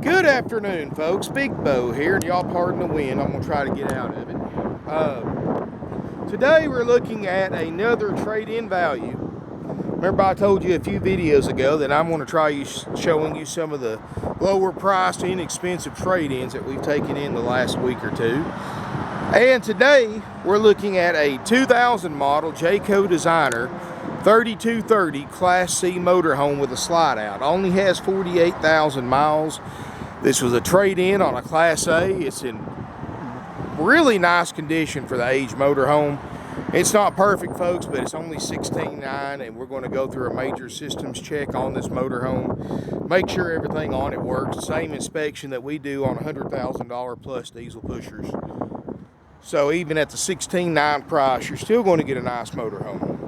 Good afternoon, folks. Big Bo here, and y'all pardon the wind. I'm going to try to get out of it. Today we're looking at another trade-in value. Remember I told you a few videos ago that I'm going to try showing you some of the lower priced, inexpensive trade-ins that we've taken in the last week or two. And today we're looking at a 2000 model Jayco Designer 3230 Class C motorhome with a slide out. Only has 48,000 miles. This was a trade-in on a Class A. It's in really nice condition for the age motorhome. It's not perfect, folks, but it's only 16.9, and we're going to go through a major systems check on this motorhome. Make sure everything on it works. Same inspection that we do on $100,000 plus diesel pushers. So even at the 16.9 price, you're still going to get a nice motorhome.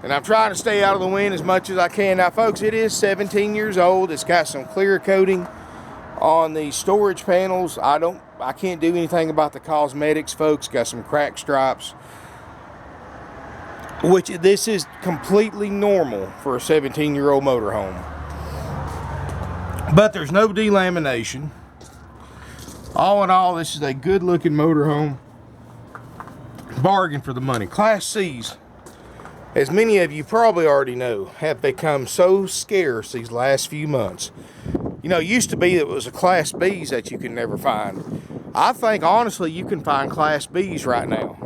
And I'm trying to stay out of the wind as much as I can. Now, folks, it is 17 years old. It's got some clear coating on the storage panels. I can't do anything about the cosmetics, folks. Got some crack stripes, which this is completely normal for a 17-year-old motorhome. But there's no delamination. All in all, this is a good-looking motorhome. Bargain for the money. Class C's, as many of you probably already know, have become so scarce these last few months. You know, it used to be that it was a Class B's that you can never find. I think, honestly, you can find Class B's right now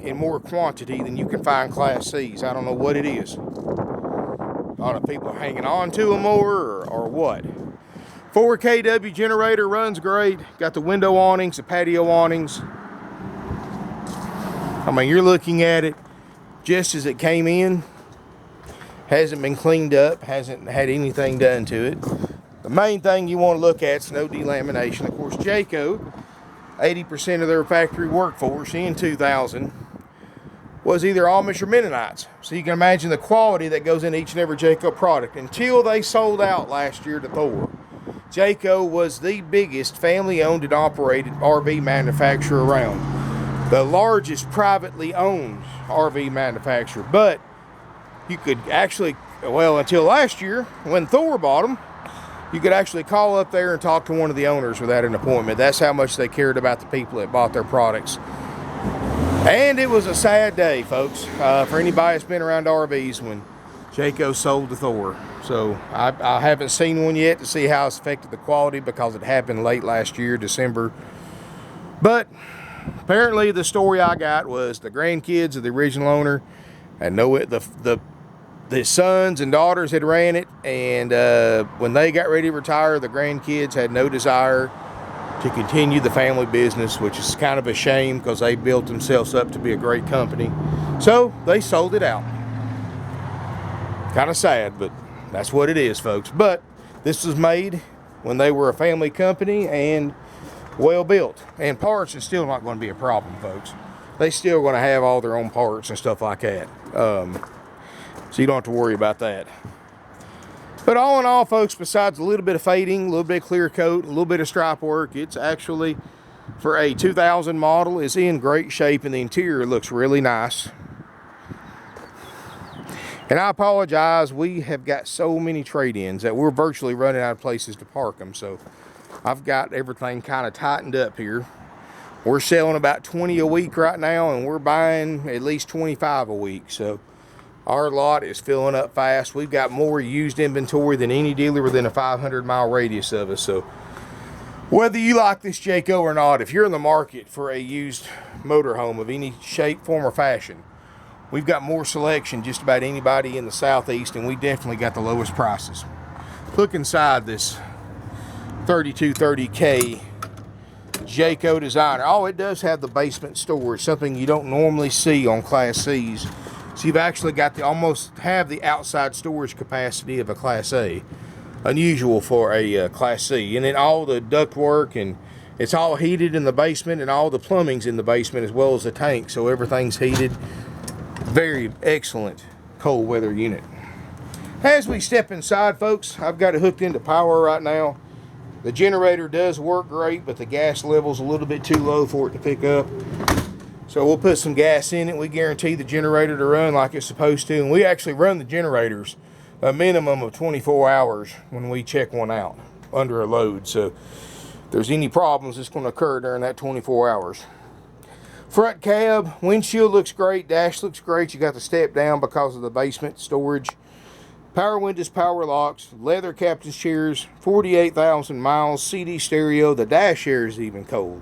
in more quantity than you can find Class C's. I don't know what it is. A lot of people are hanging on to them more or what. 4 kW generator, runs great. Got the window awnings, the patio awnings. I mean, you're looking at it just as it came in. Hasn't been cleaned up, hasn't had anything done to it. The main thing you want to look at is no delamination. Of course, Jayco, 80% of their factory workforce in 2000 was either Amish or Mennonites. So you can imagine the quality that goes in each and every Jayco product. Until they sold out last year to Thor, Jayco was the biggest family-owned and operated RV manufacturer around. The largest privately owned RV manufacturer. But you could actually, well, until last year, when Thor bought them, you could actually call up there and talk to one of the owners without an appointment. That's how much they cared about the people that bought their products. And it was a sad day, folks, for anybody that's been around RVs when Jayco sold to Thor. So I haven't seen one yet to see how it's affected the quality because it happened late last year, December. But apparently the story I got was the grandkids of the original owner and the sons and daughters had ran it, and when they got ready to retire, the grandkids had no desire to continue the family business, which is kind of a shame because they built themselves up to be a great company. So they sold it out. Kind of sad, but that's what it is, folks. But this was made when they were a family company and well built. And parts is still not going to be a problem, folks. They still going to have all their own parts and stuff like that. So you don't have to worry about that. But all in all, folks, besides a little bit of fading, a little bit of clear coat, a little bit of stripe work, it's actually, for a 2000 model, is in great shape, and the interior looks really nice. And I apologize, we have got so many trade-ins that we're virtually running out of places to park them. So I've got everything kind of tightened up here. We're selling about 20 a week right now, and we're buying at least 25 a week. So our lot is filling up fast. We've got more used inventory than any dealer within a 500-mile radius of us. So whether you like this Jayco or not, if you're in the market for a used motorhome of any shape, form, or fashion, we've got more selection just about anybody in the Southeast, and we definitely got the lowest prices. Look inside this 3230K Jayco Designer. Oh, it does have the basement storage, something you don't normally see on Class C's. So you've actually got almost have the outside storage capacity of a Class A. Unusual for a Class C. And then all the ductwork, and it's all heated in the basement, and all the plumbing's in the basement as well as the tank. So everything's heated. Very excellent cold weather unit. As we step inside, folks, I've got it hooked into power right now. The generator does work great, but the gas level's a little bit too low for it to pick up. So we'll put some gas in it. We guarantee the generator to run like it's supposed to. And we actually run the generators a minimum of 24 hours when we check one out under a load. So if there's any problems, it's going to occur during that 24 hours. Front cab, windshield looks great, dash looks great. You got the step down because of the basement storage. Power windows, power locks, leather captain's chairs, 48,000 miles, CD stereo. The dash air is even cold.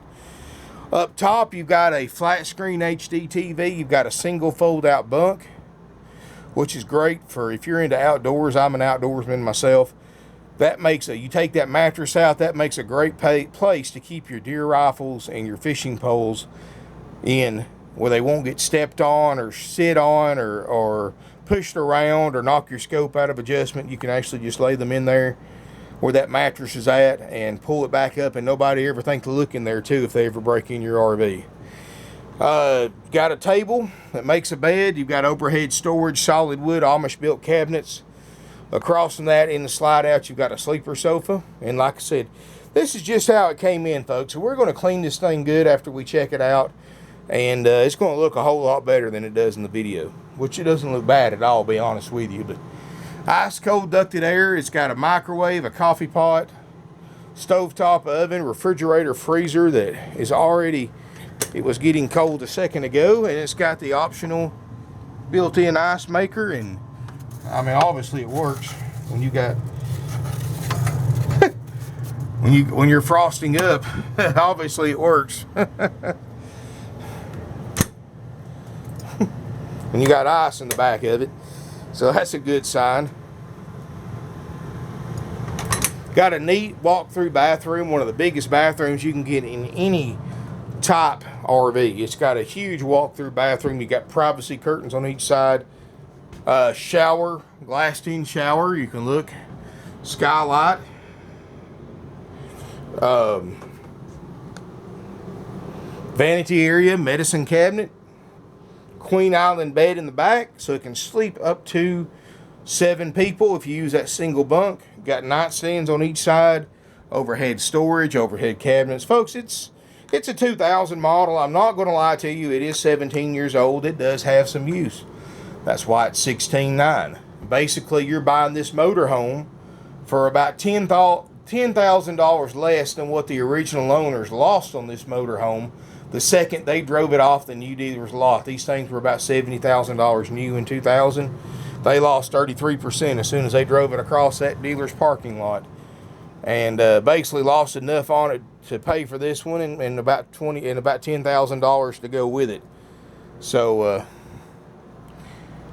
Up top, you've got a flat screen HD TV. You've got a single fold out bunk, which is great for if you're into outdoors. I'm an outdoorsman myself. That makes you take that mattress out, that makes a great place to keep your deer rifles and your fishing poles in, where they won't get stepped on or sit on or pushed around or knock your scope out of adjustment. You can actually just lay them in there where that mattress is at and pull it back up, and nobody ever think to look in there too if they ever break in your RV. Got a table that makes a bed. You've got overhead storage, solid wood, Amish built cabinets. Across from that, in the slide out, you've got a sleeper sofa. And like I said, this is just how it came in, folks. So we're going to clean this thing good after we check it out. And it's going to look a whole lot better than it does in the video, which it doesn't look bad at all, to be honest with you. But ice cold ducted air. It's got a microwave, a coffee pot, stovetop oven, refrigerator, freezer that is already, it was getting cold a second ago, and it's got the optional built-in ice maker. And I mean, obviously it works when you got when you're frosting up. Obviously it works. And you got ice in the back of it, so that's a good sign. Got a neat walk-through bathroom, one of the biggest bathrooms you can get in any type RV. It's got a huge walk-through bathroom. You got privacy curtains on each side. Shower, glassed-in shower. You can look. Skylight. Vanity area, medicine cabinet. Queen Island bed in the back, so it can sleep up to 7 people if you use that single bunk. Got nightstands on each side, overhead storage, overhead cabinets. Folks, it's a 2000 model. I'm not going to lie to you, it is 17 years old. It does have some use. That's why it's $16,900. Basically, you're buying this motorhome for about $10,000 less than what the original owners lost on this motorhome the second they drove it off the new dealer's lot. These things were about $70,000 new in 2000. They lost 33% as soon as they drove it across that dealer's parking lot, and basically lost enough on it to pay for this one, and about $10,000 to go with it. So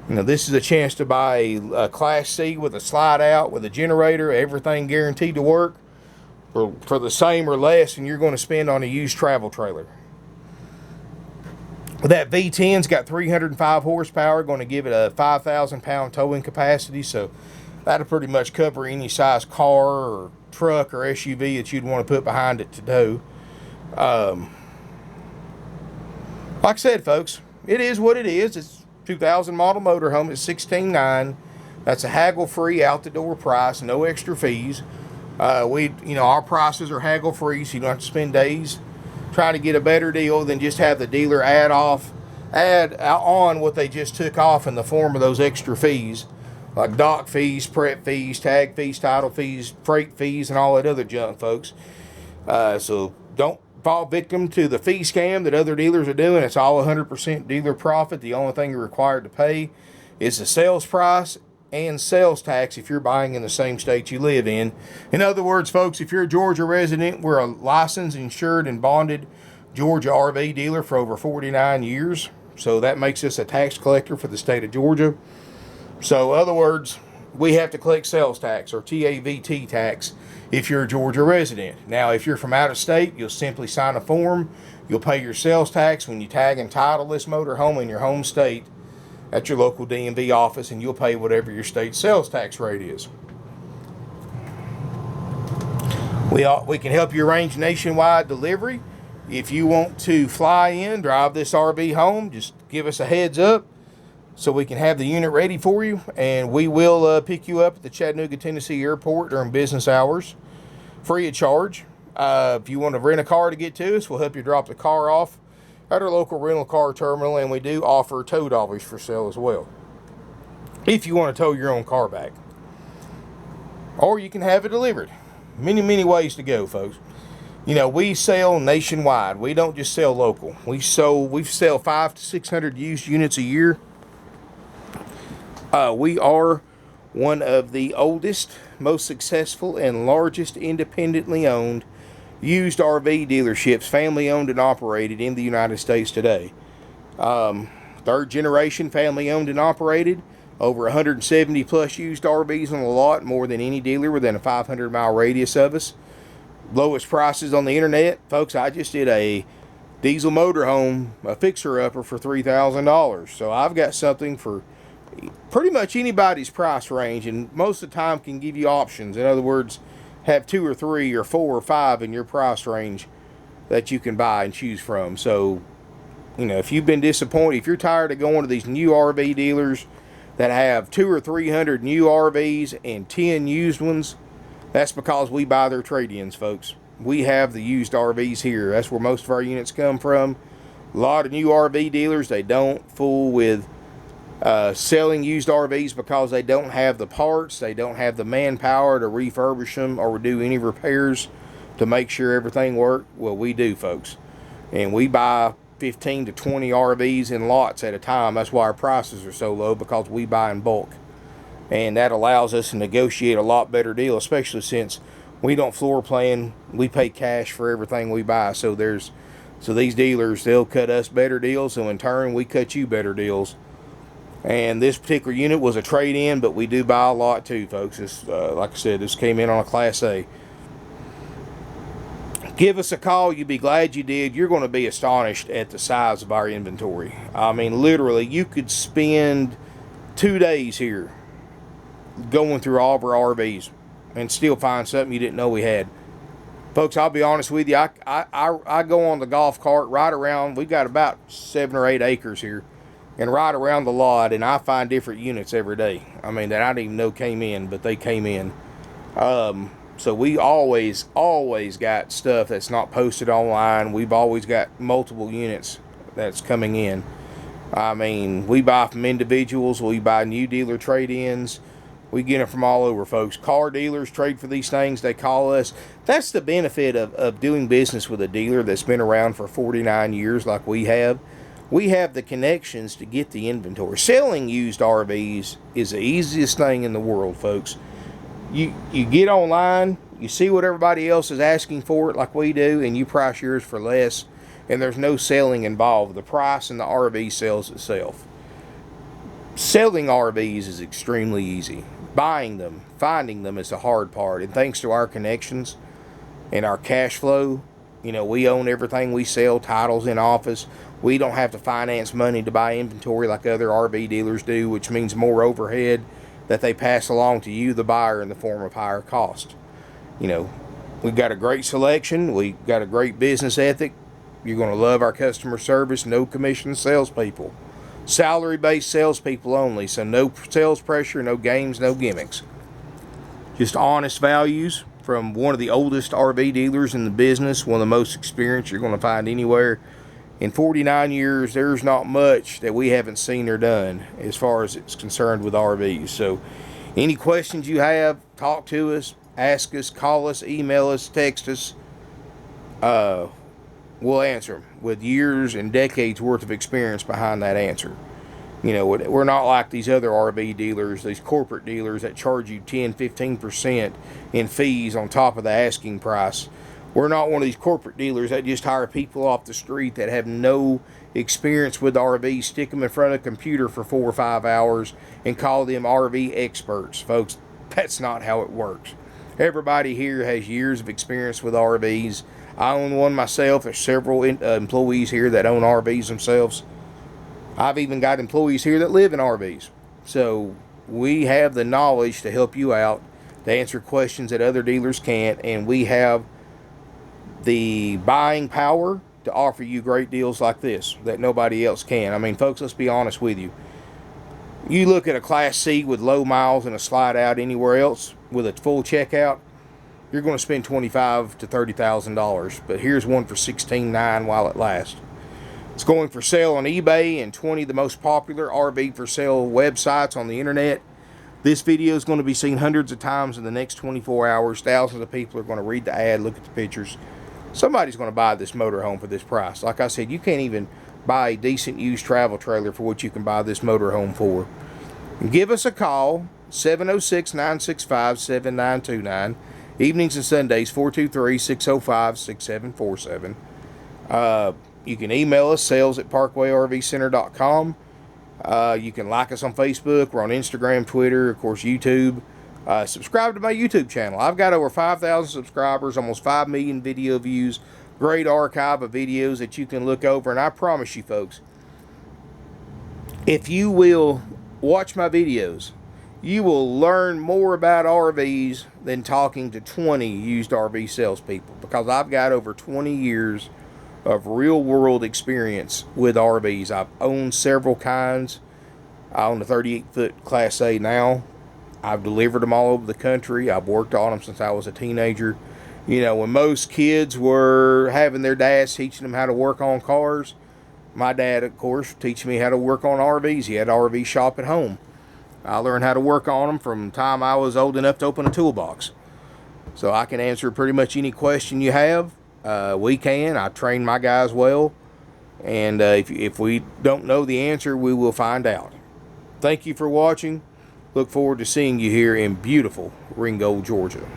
you know, this is a chance to buy a Class C with a slide out, with a generator, everything guaranteed to work for the same or less than you're going to spend on a used travel trailer. That V10's got 305 horsepower, going to give it a 5,000 pound towing capacity, so that'll pretty much cover any size car or truck or SUV that you'd want to put behind it to tow. Like I said, folks, it is what it is. It's 2000 model motorhome. It's $16,900. That's a haggle-free out-the-door price, no extra fees. Our prices are haggle-free, so you don't have to spend days trying to get a better deal than just have the dealer add on what they just took off in the form of those extra fees, like dock fees, prep fees, tag fees, title fees, freight fees, and all that other junk, folks. So don't fall victim to the fee scam that other dealers are doing. It's all 100% dealer profit. The only thing you're required to pay is the sales price and sales tax if you're buying in the same state you live in. In other words, folks, if you're a Georgia resident, we're a licensed, insured, and bonded Georgia RV dealer for over 49 years. So that makes us a tax collector for the state of Georgia. So, in other words, we have to collect sales tax, or TAVT tax, if you're a Georgia resident. Now, if you're from out of state, you'll simply sign a form. You'll pay your sales tax when you tag and title this motorhome in your home state at your local DMV office, and you'll pay whatever your state sales tax rate is. We can help you arrange nationwide delivery. If you want to fly in, drive this RV home, just give us a heads up so we can have the unit ready for you, and we will pick you up at the Chattanooga, Tennessee airport during business hours, free of charge. If you want to rent a car to get to us, we'll help you drop the car off at our local rental car terminal, and we do offer tow dollies for sale as well, if you want to tow your own car back. or you can have it delivered. Many ways to go, folks. You know, we sell nationwide. We don't just sell local. We sell 500 to 600 used units a year. We are one of the oldest, most successful, and largest independently owned used RV dealerships, family owned and operated in the United States today. Third generation family owned and operated. Over 170 plus used RVs on the lot, more than any dealer within a 500-mile radius of us. Lowest prices on the internet. Folks, I just did a diesel motorhome, a fixer-upper for $3,000. So I've got something for pretty much anybody's price range, and most of the time can give you options. In other words, have 2 or 3 or 4 or 5 in your price range that you can buy and choose from. So, you know, if you've been disappointed, if you're tired of going to these new RV dealers that have 200 or 300 new RVs and 10 used ones, that's because we buy their trade-ins, folks. We have the used RVs here. That's where most of our units come from. A lot of new RV dealers, they don't fool with selling used RVs because they don't have the parts, they don't have the manpower to refurbish them or do any repairs to make sure everything works. Well, we do, folks. And we buy 15 to 20 RVs in lots at a time. That's why our prices are so low, because we buy in bulk. And that allows us to negotiate a lot better deal, especially since we don't floor plan. We pay cash for everything we buy. So these dealers, they'll cut us better deals, so in turn we cut you better deals. And this particular unit was a trade-in, but we do buy a lot too, folks. This, like I said, this came in on a Class A. Give us a call. You'll be glad you did. You're going to be astonished at the size of our inventory. I mean, literally, you could spend 2 days here going through all of our RVs and still find something you didn't know we had. Folks, I'll be honest with you. I go on the golf cart right around. We've got about 7 or 8 acres here, and right around the lot, and I find different units every day. I mean, that I didn't even know came in, but they came in. So we always got stuff that's not posted online. We've always got multiple units that's coming in. I mean, we buy from individuals. We buy new dealer trade-ins. We get them from all over, folks. Car dealers trade for these things. They call us. That's the benefit of doing business with a dealer that's been around for 49 years like we have. We have the connections to get the inventory. Selling used RVs is the easiest thing in the world, folks. You get online, you see what everybody else is asking for it like we do, and you price yours for less, and there's no selling involved. The price and the RV sells itself. Selling RVs is extremely easy. Buying them, finding them is the hard part. And thanks to our connections and our cash flow, you know, we own everything we sell, titles in office. We don't have to finance money to buy inventory like other RV dealers do, which means more overhead that they pass along to you, the buyer, in the form of higher cost. You know, we've got a great selection. We've got a great business ethic. You're going to love our customer service. No commission salespeople. Salary-based salespeople only. So no sales pressure, no games, no gimmicks. Just honest values from one of the oldest RV dealers in the business, one of the most experienced you're going to find anywhere. In 49 years, there's not much that we haven't seen or done as far as it's concerned with RVs. So any questions you have, talk to us, ask us, call us, email us, text us. We'll answer them with years and decades worth of experience behind that answer. You know, we're not like these other RV dealers, these corporate dealers that charge you 10, 15% in fees on top of the asking price. We're not one of these corporate dealers that just hire people off the street that have no experience with RVs, stick them in front of a computer for 4 or 5 hours and call them RV experts. Folks, that's not how it works. Everybody here has years of experience with RVs. I own one myself. There's several employees here that own RVs themselves. I've even got employees here that live in RVs. So we have the knowledge to help you out, to answer questions that other dealers can't, and we have the buying power to offer you great deals like this that nobody else can. I mean, folks, let's be honest with you. You look at a Class C with low miles and a slide out anywhere else with a full checkout, you're going to spend $25,000 to $30,000. But here's one for $16,900 while it lasts. It's going for sale on eBay and 20 of the most popular RV for sale websites on the internet. This video is going to be seen hundreds of times in the next 24 hours. Thousands of people are going to read the ad, look at the pictures. Somebody's going to buy this motorhome for this price. Like I said, you can't even buy a decent used travel trailer for what you can buy this motorhome for. Give us a call, 706-965-7929. Evenings and Sundays, 423-605-6747. You can email us, sales@parkwayrvcenter.com. You can like us on Facebook. We're on Instagram, Twitter, of course, YouTube. Subscribe to my YouTube channel. I've got over 5,000 subscribers, almost 5 million video views. Great archive of videos that you can look over. And I promise you, folks, if you will watch my videos, you will learn more about RVs than talking to 20 used RV salespeople, because I've got over 20 years of real-world experience with RVs. I've owned several kinds. I own a 38-foot Class A now. I've delivered them all over the country. I've worked on them since I was a teenager. You know, when most kids were having their dads teaching them how to work on cars, my dad, of course, teaching me how to work on RVs. He had an RV shop at home. I learned how to work on them from the time I was old enough to open a toolbox. So I can answer pretty much any question you have. I train my guys well, and if we don't know the answer, we will find out. Thank you for watching. Look forward to seeing you here in beautiful Ringgold, Georgia.